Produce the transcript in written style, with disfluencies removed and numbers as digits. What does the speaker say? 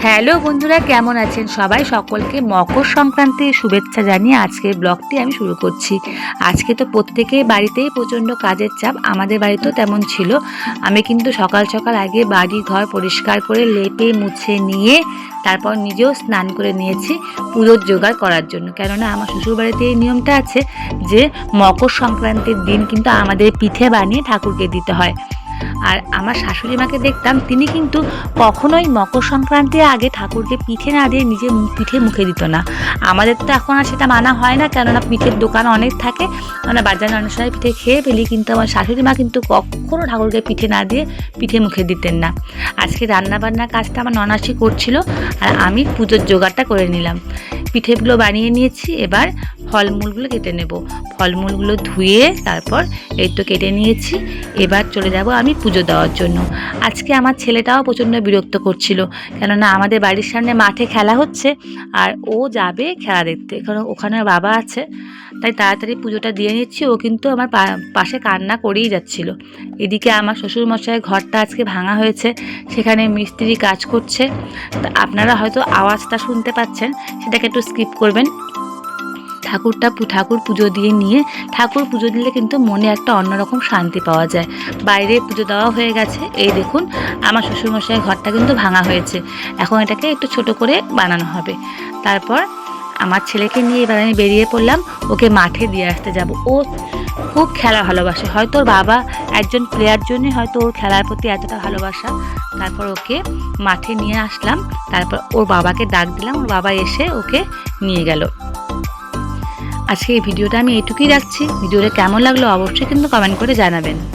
Hello বন্ধুরা, কেমন আছেন সবাই? সকলকে মকর সংক্রান্তির শুভেচ্ছা জানিয়ে আজকের ব্লগটি আমি শুরু করছি। আজকে তো প্রত্যেকের বাড়িতেই প্রচণ্ড কাজের চাপ, আমাদের বাড়িতেও তেমন ছিল। আমি কিন্তু সকাল সকাল আগে বাড়ি ঘর পরিষ্কার করে লেপে মুছে নিয়ে তারপর নিজেও স্নান করে নিয়েছি পুজোর জোগাড় করার জন্য। কেননা আমার শ্বশুরবাড়িতে এই নিয়মটা আছে যে মকর সংক্রান্তির দিন কিন্তু আমাদের পিঠে বানিয়ে ঠাকুরকে দিতে হয়। আর আমার শাশুড়ি মাকে দেখতাম, তিনি কিন্তু কখনোই মকর সংক্রান্তির আগে ঠাকুরকে পিঠে না দিয়ে নিজে পিঠে মুখে দিত না। আমাদের তো এখন আর সেটা মানা হয় না, কেননা পিঠের দোকান অনেক থাকে, আমরা বাজারে অনেক সময় পিঠে খেয়ে ফেলি। কিন্তু আমার শাশুড়ি মা কিন্তু কখনো ঠাকুরকে পিঠে না দিয়ে পিঠে মুখে দিতেন না। আজকে রান্নাবান্নার কাজটা আমার ননাসি করছিল আর আমি পুজোর জোগাড়টা করে নিলাম। পিঠেগুলো বানিয়ে নিয়েছি, এবার ফলমূলগুলো কেটে নেব। ফলমূলগুলো ধুয়ে তারপর এই তো কেটে নিয়েছি। এবার চলে যাব আমি পুজো দেওয়ার জন্য। আজকে আমার ছেলেটাও প্রচণ্ড বিরক্ত করছিল, কেননা আমাদের বাড়ির সামনে মাঠে খেলা হচ্ছে আর ও যাবে খেলা দেখতে, কারণ ওখানে বাবা আছে। তাই তাড়াতাড়ি পুজোটা দিয়ে নিচ্ছি। ও কিন্তু আমার পাশে কান্না করেই যাচ্ছিল। এদিকে আমার শ্বশুরমশাইয়ের ঘরটা আজকে ভাঙা হয়েছে, সেখানে মিস্ত্রি কাজ করছে। তা আপনারা হয়তো আওয়াজটা শুনতে পাচ্ছেন, সেটাকে একটু স্কিপ করবেন। ঠাকুর পুজো দিয়ে নিয়ে, ঠাকুর পুজো দিলে কিন্তু মনে একটা অন্যরকম শান্তি পাওয়া যায়। বাইরে পুজো দেওয়া হয়ে গেছে। এই দেখুন, আমার শ্বশুরমশাইয়ের ঘরটা কিন্তু ভাঙা হয়েছে, এখন এটাকে একটু ছোট করে বানানো হবে। তারপর আমার ছেলেকে নিয়ে এবার আমি বেরিয়ে পড়লাম, ওকে মাঠে দিয়ে আসতে যাব। ও খুব খেলা ভালোবাসে, হয়তো ওর বাবা একজন প্লেয়ার জন্যই হয়তো ওর খেলার প্রতি এতটা ভালোবাসা। তারপর ওকে মাঠে নিয়ে আসলাম, তারপর ওর বাবাকে ডাক দিলাম, ওর বাবা এসে ওকে নিয়ে গেল। আজকে এই ভিডিওটা আমি এটুকুই রাখছি। ভিডিওটা কেমন লাগলো অবশ্যই কিন্তু কমেন্ট করে জানাবেন।